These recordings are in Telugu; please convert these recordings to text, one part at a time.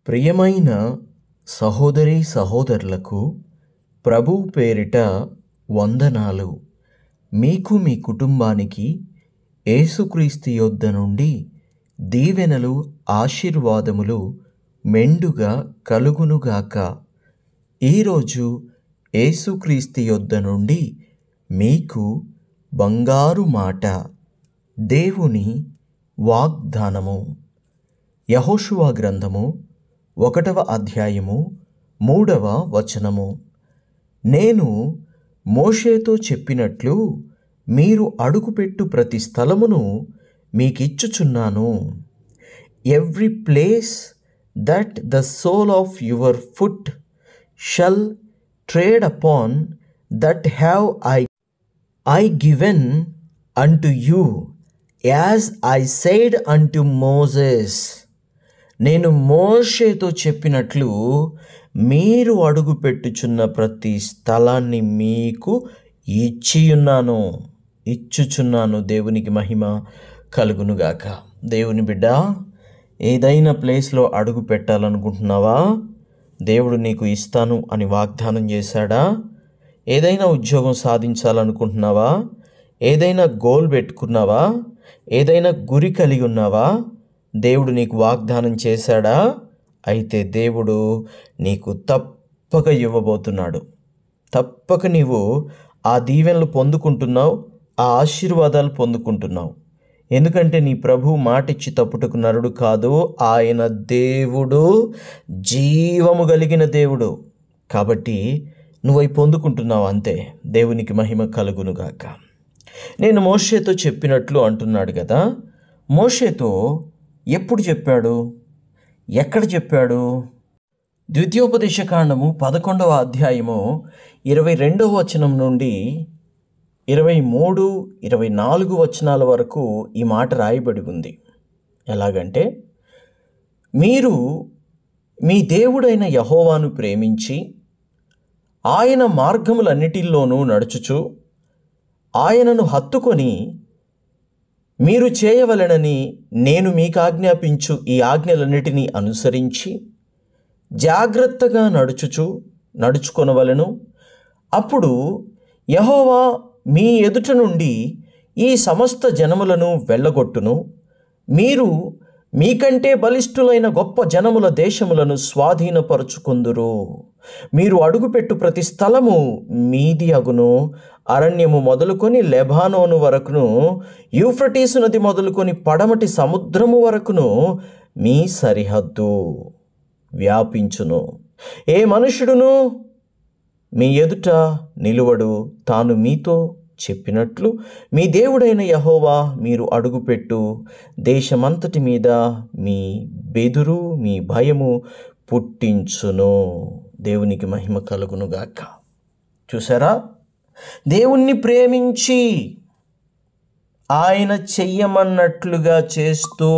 ప్రియమైన సహోదరీ సహోదరులకు ప్రభువు పేరిట వందనాలు. మీకు మీ కుటుంబానికి యేసుక్రీస్తు యొద్ద నుండి దీవెనలు ఆశీర్వాదములు మెండుగా కలుగునుగాక. ఈరోజు యేసుక్రీస్తు యొద్ద నుండి మీకు బంగారు మాట, దేవుని వాగ్దానము. యెహోషువ గ్రంథము 1వ అధ్యాయము 3వ వచనము. నేను మోషేతో చెప్పినట్లు మీరు అడుగుపెట్టు ప్రతి స్థలమును మీకిచ్చుచున్నాను. Every place that the sole of your foot shall tread upon, that have I given unto you, as I said unto Moses. నేను మోషేతో చెప్పినట్లు మీరు అడుగు పెట్టుచున్న ప్రతి స్థలాన్ని మీకు ఇచ్చుచున్నాను. దేవునికి మహిమ కలుగునుగాక. దేవుని బిడ్డ, ఏదైనా ప్లేస్లో అడుగు పెట్టాలనుకుంటున్నావా? దేవుడు నీకు ఇస్తాను అని వాగ్దానం చేశాడా? ఏదైనా ఉద్యోగం సాధించాలనుకుంటున్నావా? ఏదైనా గోల్ పెట్టుకున్నావా? ఏదైనా గురి కలిగి ఉన్నావా? దేవుడు నీకు వాగ్దానం చేశాడా? అయితే దేవుడు నీకు తప్పక ఇవ్వబోతున్నాడు. తప్పక నీవు ఆ దీవెనలు పొందుకుంటున్నావు, ఆ ఆశీర్వాదాలు పొందుకుంటున్నావు. ఎందుకంటే నీ ప్రభువు మాటిచ్చి తప్పుటకు నరుడు కాదు, ఆయన దేవుడు, జీవము కలిగిన దేవుడు. కాబట్టి నువ్వు పొందుకుంటున్నావు అంతే. దేవునికి మహిమ కలుగునుగాక. నేను మోషేతో చెప్పినట్లు అంటున్నాడు కదా. మోషేతో ఎప్పుడు చెప్పాడు? ఎక్కడ చెప్పాడు? ద్వితీయోపదేశకాండము 11వ అధ్యాయము 22వ వచనం నుండి 23, 24 వచనాల వరకు ఈ మాట రాయబడి ఉంది. ఎలాగంటే, మీరు మీ దేవుడైన యెహోవాను ప్రేమించి ఆయన మార్గములన్నిటిలోనూ నడుచుచు ఆయనను హత్తుకొని మీరు చేయవలెనని నేను మీకు ఆజ్ఞాపించు ఈ ఆజ్ఞలన్నిటినీ అనుసరించి జాగ్రత్తగా నడుచుకొనవలెను. అప్పుడు యెహోవా మీ ఎదుట నుండి ఈ సమస్త జనములను వెళ్ళగొట్టును. మీరు మీకంటే బలిష్ఠులైన గొప్ప జనముల దేశములను స్వాధీనపరుచుకొందురు. మీరు అడుగుపెట్టు ప్రతి స్థలము మీది అగును. అరణ్యము మొదలుకొని లెబానోను వరకును, యూఫ్రటీసు నది మొదలుకొని పడమటి సముద్రము వరకును మీ సరిహద్దు వ్యాపించును. ఏ మనుషుడును మీ ఎదుట నిలువడు. తాను మీతో చెప్పినట్లు మీ దేవుడైన యెహోవా మీరు అడుగుపెట్టు దేశమంతటి మీద మీ బెదురు, మీ భయము పుట్టించును. దేవునికి మహిమ కలుగునుగాక. చూసారా? దేవుణ్ణి ప్రేమించి ఆయన చెయ్యమన్నట్లుగా చేస్తూ,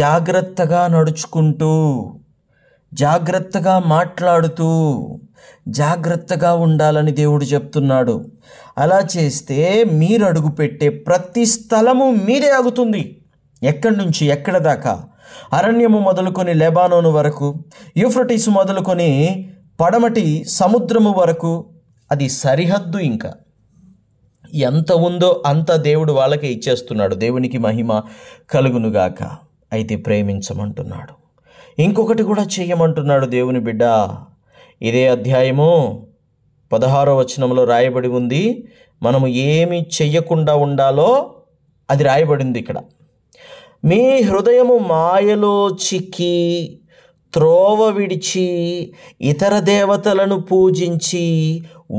జాగ్రత్తగా నడుచుకుంటూ, జాగ్రత్తగా మాట్లాడుతూ, జాగ్రత్తగా ఉండాలని దేవుడు చెప్తున్నాడు. అలా చేస్తే మీరు అడుగుపెట్టే ప్రతి స్థలము మీదే ఆగుతుంది. ఎక్కడి నుంచి ఎక్కడ దాకా? అరణ్యము మొదలుకొని లెబానోను వరకు, యూఫ్రటీసు మొదలుకొని పడమటి సముద్రము వరకు అది సరిహద్దు. ఇంకా ఎంత ఉందో అంత దేవుడు వాళ్ళకే ఇచ్చేస్తున్నాడు. దేవునికి మహిమ కలుగునుగాక. అయితే ప్రేమించమంటున్నాడు. ఇంకొకటి కూడా చెయ్యమంటున్నాడు. దేవుని బిడ్డ, ఇదే అధ్యాయము 16వ వచనంలో రాయబడి ఉంది. మనము ఏమి చెయ్యకుండా ఉండాలో అది రాయబడింది ఇక్కడ. మీ హృదయము మాయలో చిక్కి త్రోవ విడిచి ఇతర దేవతలను పూజించి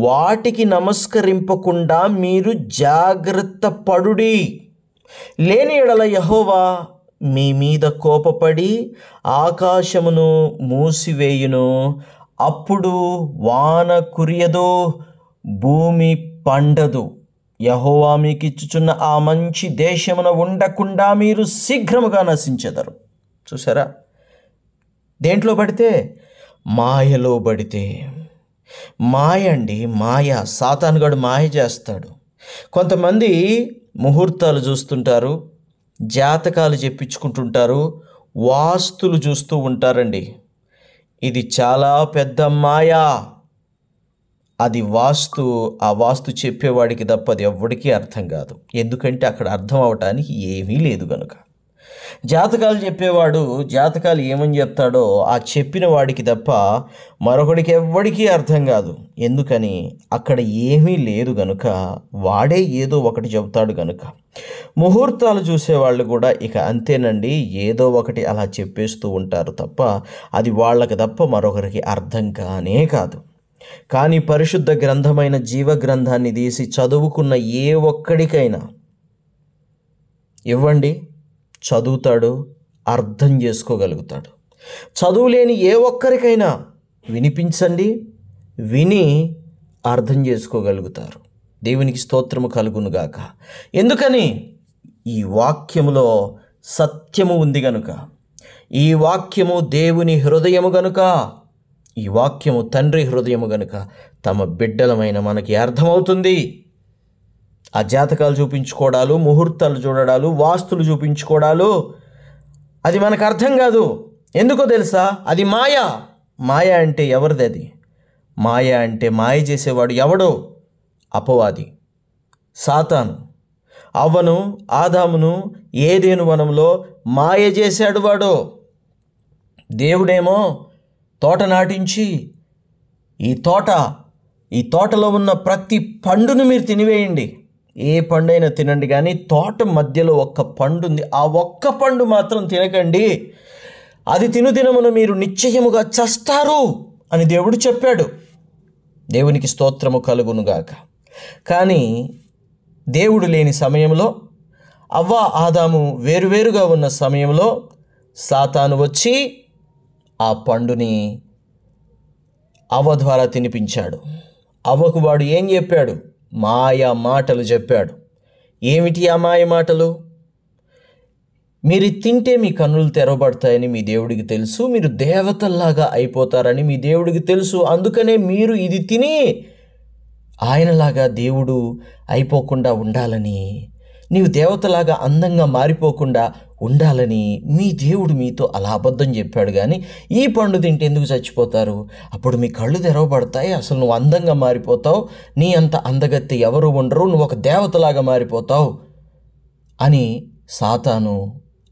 వాటికి నమస్కరింపకుండా మీరు జాగ్రత్త పడుడి. లేని ఎడల యెహోవా మీ మీద కోపపడి ఆకాశమును మూసివేయును. అప్పుడు వాన కురియదు, భూమి పండదు. యెహోవా మీకు ఇచ్చుచున్న ఆ మంచి దేశమున ఉండకుండా మీరు శీఘ్రముగా నశించెదరు. చూసారా? దేంట్లో పడితే? మాయలో పడితే. మాయ అండి, మాయ. సాతానుగాడు మాయ చేస్తాడు. కొంతమంది ముహూర్తాలు చూస్తుంటారు, జాతకాలు చెప్పించుకుంటుంటారు, వాస్తులు చూస్తూ ఉంటారండి. ఇది చాలా పెద్ద మాయ. అది వాస్తు, ఆ వాస్తు చెప్పేవాడికి తప్ప అది ఎవ్వడికీ అర్థం కాదు. ఎందుకంటే అక్కడ అర్థం అవటానికి ఏమీ లేదు కనుక. జాతకాలు చెప్పేవాడు జాతకాలు ఏమని చెప్తాడో ఆ చెప్పిన వాడికి తప్ప మరొకడికి ఎవ్వడికీ అర్థం కాదు. ఎందుకని అక్కడ ఏమీ లేదు గనుక, వాడే ఏదో ఒకటి చెబుతాడు గనుక. ముహూర్తాలు చూసేవాళ్ళు కూడా ఇక అంతేనండి, ఏదో ఒకటి అలా చెప్పేస్తూ ఉంటారు తప్ప అది వాళ్ళకి తప్ప మరొకరికి అర్థం కానే కాదు. కానీ పరిశుద్ధ గ్రంథమైన జీవ గ్రంథాన్ని తీసి చదువుకున్న ఏ ఒక్కడికైనా ఇవ్వండి, చదువుతాడు, అర్థం చేసుకోగలుగుతాడు. చదువులేని ఏ ఒక్కరికైనా వినిపించండి, విని అర్థం చేసుకోగలుగుతారు. దేవునికి స్తోత్రము కలుగునుగాక. ఎందుకని? ఈ వాక్యములో సత్యము ఉంది గనుక, ఈ వాక్యము దేవుని హృదయము గనుక, ఈ వాక్యము తండ్రి హృదయము గనుక తమ బిడ్డలమైన మనకి అర్థమవుతుంది. ఆ జాతకాలు చూపించుకోవడాలు, ముహూర్తాలు చూడడాలు, వాస్తులు చూపించుకోవడాలు అది మనకు అర్థం కాదు. ఎందుకో తెలుసా? అది మాయ. మాయ అంటే ఎవరిది? అది మాయ అంటే మాయ చేసేవాడు ఎవడో? అపవాది, సాతాను. అవ్వను ఆదామును ఏదెను వనంలో మాయ చేశాడు వాడు. దేవుడేమో తోట నాటించి ఈ తోటలో ఉన్న ప్రతి పండును మీరు తినివేయండి, ఏ పండైనా తినండి, కానీ తోట మధ్యలో ఒక్క పండు ఉంది, ఆ ఒక్క పండు మాత్రం తినకండి, అది తినుదినమున మీరు నిశ్చయముగా చస్తారు అని దేవుడు చెప్పాడు. దేవునికి స్తోత్రము కలుగునుగాక. కానీ దేవుడు లేని సమయంలో, అవ్వ ఆదాము వేరువేరుగా ఉన్న సమయంలో సాతాను వచ్చి ఆ పండుని అవ్వ ద్వారా తినిపించాడు. అవ్వకు వాడు ఏం చెప్పాడు? మాయ మాటలు చెప్పాడు. ఏమిటి ఆ మాయ మాటలు? మీరు తింటే మీ కన్నులు తెరవబడతాయని మీ దేవుడికి తెలుసు, మీరు దేవతల్లాగా అయిపోతారని మీ దేవుడికి తెలుసు, అందుకనే మీరు ఇది తిని ఆయనలాగా దేవుడు అయిపోకుండా ఉండాలని, నీవు దేవతలాగా అందంగా మారిపోకుండా ఉండాలని మీ దేవుడు మీతో అలా అబద్ధం చెప్పాడు. కానీ ఈ పండు తింటే ఎందుకు చచ్చిపోతారు? అప్పుడు మీ కళ్ళు తెరవబడతాయి, అసలు నువ్వు అందంగా మారిపోతావు, నీ అంత అందగత్తి ఎవరు ఉండరు, నువ్వు ఒక దేవతలాగా మారిపోతావు అని సాతాను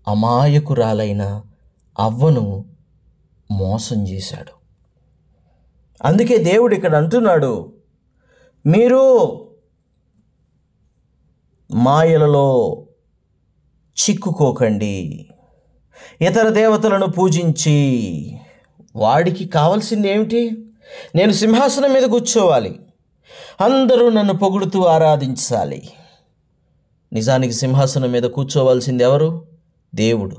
అమాయకురాలైన అవ్వను మోసం చేశాడు. అందుకే దేవుడు ఇక్కడ అంటున్నాడు, మీరు మాయలలో చిక్కుకోకండి. ఇతర దేవతలను పూజించి, వాడికి కావాల్సింది ఏమిటి? నేను సింహాసనం మీద కూర్చోవాలి, అందరూ నన్ను పొగుడుతూ ఆరాధించాలి. నిజానికి సింహాసనం మీద కూర్చోవలసింది ఎవరు? దేవుడు.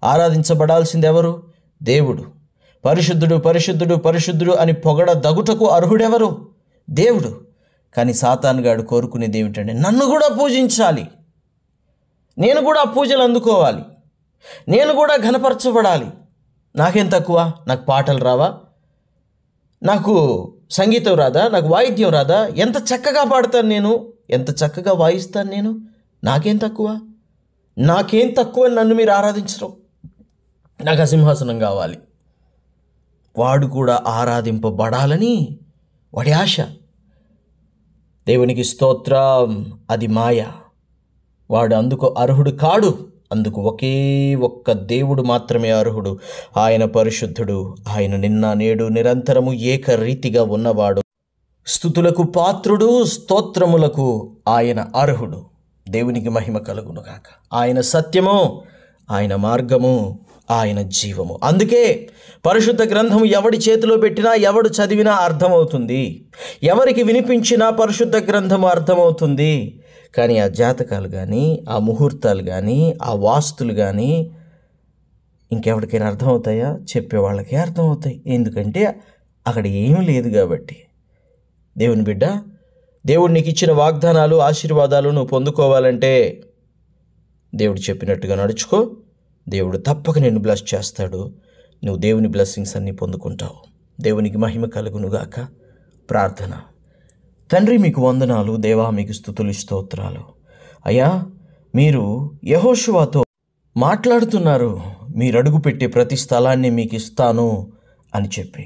ఆరాధించబడాల్సింది ఎవరు? దేవుడు. పరిశుద్ధుడు పరిశుద్ధుడు పరిశుద్ధుడు అని పొగడదగుటకు అర్హుడెవరు? దేవుడు. కానీ సాతానుగాడు కోరుకునేది ఏమిటంటే, నన్ను కూడా పూజించాలి, నేను కూడా పూజలు అందుకోవాలి, నేను కూడా ఘనపరచబడాలి. నాకేం తక్కువ? నాకు పాటలు రావా? నాకు సంగీతం రాదా? నాకు వాయిద్యం రాదా? ఎంత చక్కగా పాడతాను నేను, ఎంత చక్కగా వాయిస్తాను నేను, నాకేం తక్కువ? నాకేం తక్కువ అని నన్ను మీరు ఆరాధించరు. నాకు ఆ సింహాసనం కావాలి. వాడు కూడా ఆరాధింపబడాలని వాడి ఆశ. దేవునికి స్తోత్రం. అది మాయ. వాడు అందుకు అర్హుడు కాడు. అందుకు ఒకే ఒక్క దేవుడు మాత్రమే అర్హుడు. ఆయన పరిశుద్ధుడు. ఆయన నిన్న నేడు నిరంతరము ఏకరీతిగా ఉన్నవాడు. స్తుతులకు పాత్రుడు, స్తోత్రములకు ఆయన అర్హుడు. దేవునికి మహిమ కలుగునుగాక. ఆయన సత్యము, ఆయన మార్గము, ఆయన జీవము. అందుకే పరిశుద్ధ గ్రంథము ఎవడి చేతిలో పెట్టినా, ఎవడు చదివినా అర్థమవుతుంది, ఎవరికి వినిపించినా పరిశుద్ధ గ్రంథము అర్థమవుతుంది. కానీ ఆ జాతకాలు కానీ, ఆ ముహూర్తాలు కానీ, ఆ వాస్తులు కానీ ఇంకెవరికైనా అర్థమవుతాయా? చెప్పేవాళ్ళకే అర్థమవుతాయి. ఎందుకంటే అక్కడ ఏమీ లేదు కాబట్టి. దేవుని బిడ్డ, దేవుడు నీకు ఇచ్చిన వాగ్దానాలు, ఆశీర్వాదాలు నువ్వు పొందుకోవాలంటే దేవుడు చెప్పినట్టుగా నడుచుకో. దేవుడు తప్పక నిన్ను బ్లెస్ చేస్తాడు. నువ్వు దేవుని బ్లెస్సింగ్స్ అన్నీ పొందుకుంటావు. దేవునికి మహిమ కలుగునుగాక. ప్రార్థన. తండ్రి, మీకు వందనాలు. దేవా, మీకు స్తుతులు, స్తోత్రాలు. అయ్యా, మీరు యెహోషువతో మాట్లాడుతున్నారు. మీరు అడుగుపెట్టే ప్రతి స్థలాన్ని మీకు ఇస్తాను అని చెప్పి.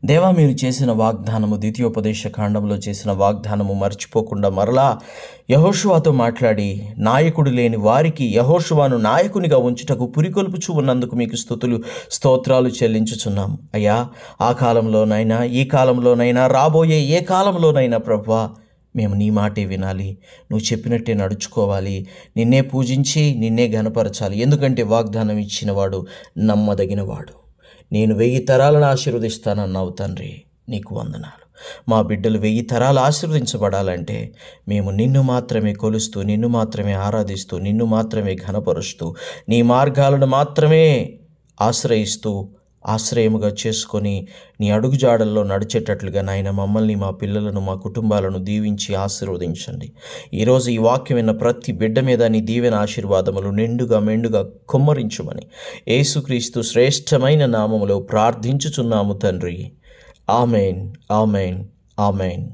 దేవా, మీరు చేసిన వాగ్దానము, ద్వితీయోపదేశ కాండంలో చేసిన వాగ్దానము మర్చిపోకుండా మరలా యెహోషువతో మాట్లాడి, నాయకుడు లేని వారికి యెహోషువను నాయకునిగా ఉంచుటకు పురికొల్పుచు ఉన్నందుకు మీకు స్తుతులు స్తోత్రాలు చెల్లించుచున్నాం. అయ్యా, ఆ కాలంలోనైనా ఈ కాలంలోనైనా రాబోయే ఏ కాలంలోనైనా ప్రభువా, మేము నీ మాటే వినాలి, నువ్వు చెప్పినట్టే నడుచుకోవాలి, నిన్నే పూజించి నిన్నే ఘనపరచాలి. ఎందుకంటే వాగ్దానం ఇచ్చినవాడు నమ్మదగినవాడు. నేను 1000 తరాలను ఆశీర్వదిస్తానన్నావు తండ్రి, నీకు వందనాలు. మా బిడ్డలు 1000 తరాలు ఆశీర్వదించబడాలంటే మేము నిన్ను మాత్రమే కొలుస్తూ, నిన్ను మాత్రమే ఆరాధిస్తూ, నిన్ను మాత్రమే ఘనపరుస్తూ, నీ మార్గాలను మాత్రమే ఆశ్రయిస్తూ, ఆశ్రయముగా చేసుకొని నీ అడుగుజాడల్లో నడిచేటట్లుగా నాయన మమ్మల్ని, మా పిల్లలను, మా కుటుంబాలను దీవించి ఆశీర్వదించండి. ఈరోజు ఈ వాక్యం విన్న ప్రతి బిడ్డ మీద నీ దీవెన ఆశీర్వాదములు నిండుగా మెండుగా కుమ్మరించుమని యేసుక్రీస్తు శ్రేష్టమైన నామములో ప్రార్థించుచున్నాము తండ్రి. Amen, amen, amen.